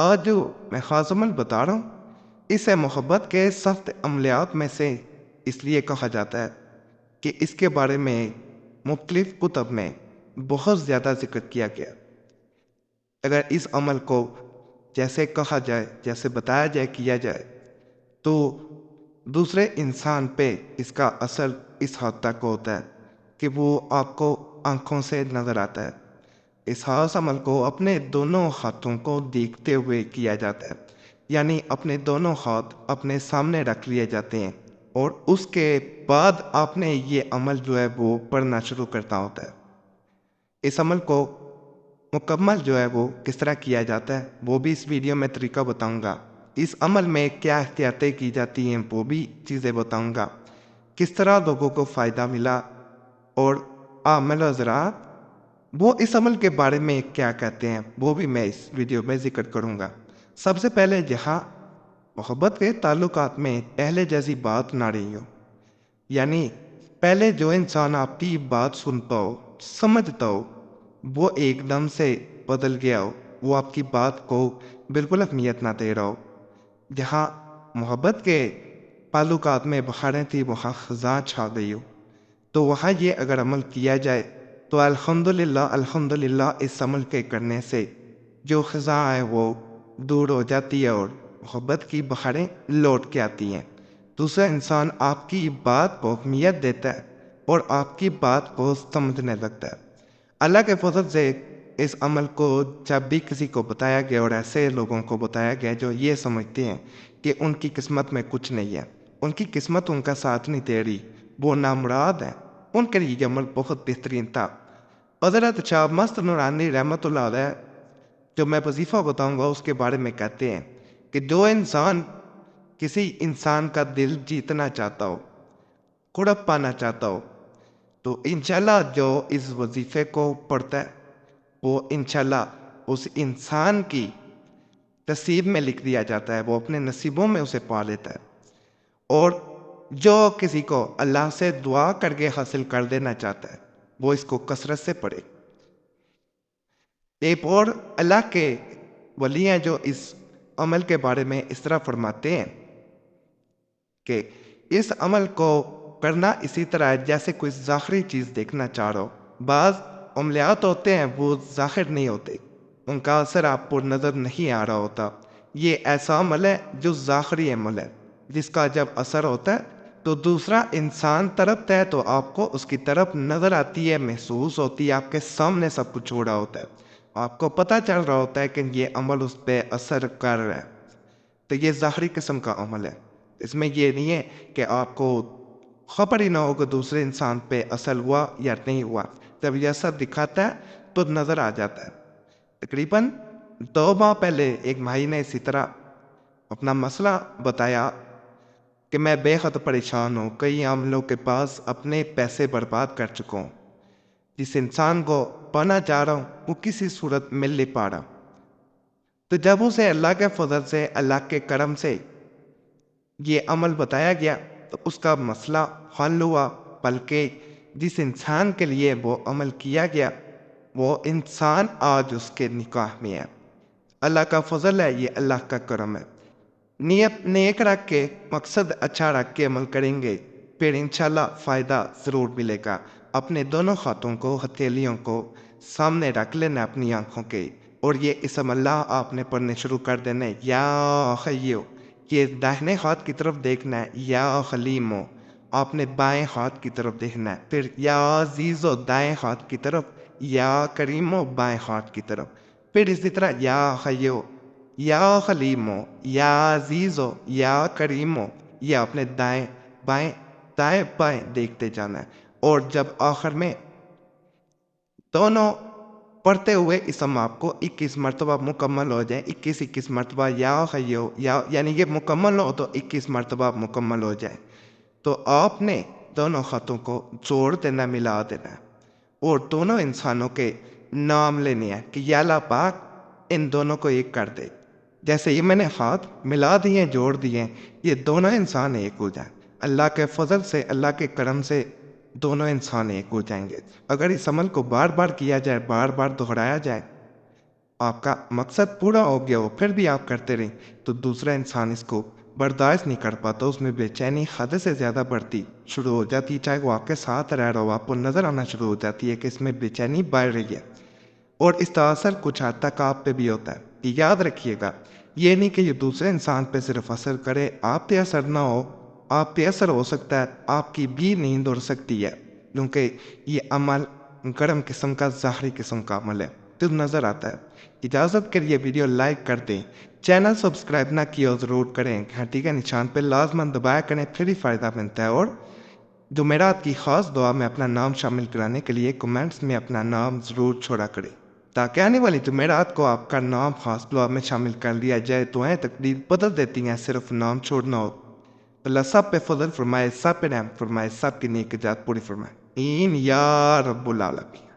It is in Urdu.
آج جو میں خاص عمل بتا رہا ہوں اسے محبت کے سخت عملیات میں سے اس لیے کہا جاتا ہے کہ اس کے بارے میں مختلف کتب میں بہت زیادہ ذکر کیا گیا۔ اگر اس عمل کو جیسے کہا جائے، جیسے بتایا جائے، کیا جائے تو دوسرے انسان پہ اس کا اثر اس حد تک ہوتا ہے کہ وہ آپ کو آنکھوں سے نظر آتا ہے۔ اس خاص عمل کو اپنے دونوں ہاتھوں کو دیکھتے ہوئے کیا جاتا ہے، یعنی اپنے دونوں ہاتھ اپنے سامنے رکھ لیے جاتے ہیں اور اس کے بعد آپ نے یہ عمل جو ہے وہ پڑھنا شروع کرنا ہوتا ہے۔ اس عمل کو مکمل جو ہے وہ کس طرح کیا جاتا ہے وہ بھی اس ویڈیو میں طریقہ بتاؤں گا۔ اس عمل میں کیا احتیاطیں کی جاتی ہیں وہ بھی چیزیں بتاؤں گا۔ کس طرح لوگوں کو فائدہ ملا اور عامل حضرات وہ اس عمل کے بارے میں کیا کہتے ہیں وہ بھی میں اس ویڈیو میں ذکر کروں گا۔ سب سے پہلے جہاں محبت کے تعلقات میں پہلے جیسی بات نہ رہی ہو، یعنی پہلے جو انسان آپ کی بات سنتا ہو، سمجھتا ہو، وہ ایک دم سے بدل گیا ہو، وہ آپ کی بات کو بالکل اہمیت نہ دے رہا ہو۔ جہاں محبت کے تعلقات میں بہاریں تھی وہاں خزاں چھا گئی ہو، تو وہاں یہ اگر عمل کیا جائے تو الحمدللہ الحمدللہ اس عمل کے کرنے سے جو خزاں ہے وہ دور ہو جاتی ہے اور محبت کی بہاریں لوٹ کے آتی ہیں۔ دوسرا انسان آپ کی بات کو اہمیت دیتا ہے اور آپ کی بات کو سمجھنے لگتا ہے۔ اللہ کے فضل سے اس عمل کو جب بھی کسی کو بتایا گیا اور ایسے لوگوں کو بتایا گیا جو یہ سمجھتے ہیں کہ ان کی قسمت میں کچھ نہیں ہے، ان کی قسمت ان کا ساتھ نہیں دے رہی، وہ نامراد ہیں، ان کے لیے یہ عمل بہت بہترین تھا۔ حضرت شاہ مست نورانی رحمۃ اللہ علیہ جو میں وظیفہ بتاؤں گا اس کے بارے میں کہتے ہیں کہ جو انسان کسی انسان کا دل جیتنا چاہتا ہو، قرب پانا چاہتا ہو، تو انشاءاللہ جو اس وظیفے کو پڑھتا ہے وہ انشاءاللہ اس انسان کی نصیب میں لکھ دیا جاتا ہے، وہ اپنے نصیبوں میں اسے پا لیتا ہے۔ اور جو کسی کو اللہ سے دعا کر کے حاصل کر دینا چاہتا ہے وہ اس کو کثرت سے پڑھے۔ ایک اور اللہ کے ولی ہیں جو اس عمل کے بارے میں اس طرح فرماتے ہیں کہ اس عمل کو کرنا اسی طرح ہے جیسے کوئی ظاہری چیز دیکھنا چاہ رہا ہو۔ بعض عملیات ہوتے ہیں وہ ظاہر نہیں ہوتے، ان کا اثر آپ کو نظر نہیں آ رہا ہوتا۔ یہ ایسا عمل ہے جو ظاہری عمل ہے، جس کا جب اثر ہوتا ہے تو دوسرا انسان طرف ہے تو آپ کو اس کی طرف نظر آتی ہے، محسوس ہوتی ہے، آپ کے سامنے سب کچھ ہو رہا ہوتا ہے، آپ کو پتہ چل رہا ہوتا ہے کہ یہ عمل اس پہ اثر کر رہا ہے۔ تو یہ ظاہری قسم کا عمل ہے، اس میں یہ نہیں ہے کہ آپ کو خبر ہی نہ ہو کہ دوسرے انسان پہ اثر ہوا یا نہیں ہوا۔ جب یہ اثر دکھاتا ہے تو نظر آ جاتا ہے۔ تقریباً 2 ماہ پہلے ایک بھائی نے اسی طرح اپنا مسئلہ بتایا کہ میں بے حد پریشان ہوں، کئی عاملوں کے پاس اپنے پیسے برباد کر چکا ہوں، جس انسان کو پانا چاہ رہا ہوں وہ کسی صورت مل نہیں پا رہا۔ تو جب اسے اللہ کے فضل سے، اللہ کے کرم سے یہ عمل بتایا گیا تو اس کا مسئلہ حل ہوا، بلکہ جس انسان کے لیے وہ عمل کیا گیا وہ انسان آج اس کے نکاح میں ہے۔ اللہ کا فضل ہے، یہ اللہ کا کرم ہے۔ نیت نیک رکھ کے، مقصد اچھا رکھ کے عمل کریں گے پھر انشاءاللہ فائدہ ضرور ملے گا۔ اپنے دونوں ہاتھوں کو، ہتھیلیوں کو سامنے رکھ لینا اپنی آنکھوں کے، اور یہ اسم اللہ آپ نے پڑھنے شروع کر دینے، یا حیو، یہ داہنے ہاتھ کی طرف دیکھنا ہے، یا حلیمو آپ نے بائیں ہاتھ کی طرف دیکھنا ہے، پھر یا عزیزو دائیں ہاتھ کی طرف، یا کریمو بائیں ہاتھ کی طرف، پھر اسی طرح یا حیو، یا حلیمو، یا عزیزو، یا کریمو، یہ آپ نے دائیں بائیں دائیں بائیں دیکھتے جانا ہے۔ اور جب آخر میں دونوں پڑھتے ہوئے اسم آپ کو 21 مرتبہ مکمل ہو جائے، 21 مرتبہ یا حیو، یا یعنی یہ مکمل ہو تو 21 مرتبہ مکمل ہو جائے، تو آپ نے دونوں خطوں کو جوڑ دینا، ملا دینا ہے، اور دونوں انسانوں کے نام لینے ہیں کہ یا اللہ پاک ان دونوں کو ایک کر دے۔ جیسے یہ میں نے ہاتھ ملا دیے، جوڑ دیے، یہ دونوں انسان ایک ہو جائیں۔ اللہ کے فضل سے، اللہ کے کرم سے دونوں انسان ایک ہو جائیں گے۔ اگر اس عمل کو بار بار کیا جائے، بار بار دہرایا جائے آپ کا مقصد پورا ہو گیا ہو پھر بھی آپ کرتے رہیں تو دوسرا انسان اس کو برداشت نہیں کر پاتا، اس میں بے چینی حد سے زیادہ بڑھتی شروع ہو جاتی، چاہے وہ آپ کے ساتھ رہ رہا ہو، آپ کو نظر آنا شروع ہو جاتی ہے کہ اس میں بے چینی بڑھ رہی ہے، اور اس کا اثر کچھ حد تک آپ پہ بھی ہوتا ہے۔ یاد رکھیے گا، یہ نہیں کہ یہ دوسرے انسان پہ صرف اثر کرے، آپ پہ اثر نہ ہو، آپ پہ اثر ہو سکتا ہے، آپ کی بھی نیند اڑ سکتی ہے، کیونکہ یہ عمل گرم قسم کا ظاہری قسم کا عمل ہے تو نظر آتا ہے۔ اجازت کر یہ ویڈیو لائک کر دیں، چینل سبسکرائب نہ کیا ضرور کریں، گھنٹی کے نشان پہ لازماً دبایا کریں، پھر ہی فائدہ ملتا ہے۔ اور جمعرات کی خاص دعا میں اپنا نام شامل کرانے کے لیے کمنٹس میں اپنا نام ضرور چھوڑا کریں تاکہ آنے والی جمعرات کو آپ کا نام خاص دعا میں شامل کر لیا جائے۔ دعائیں تقدیر بدل دیتی ہیں، صرف نام چھوڑنا ہو۔ اللہ سب پہ فضل فرمائے، سب پہ رحم فرمائے، سب کی نیک جات پوری فرمائے، یا رب العالمین۔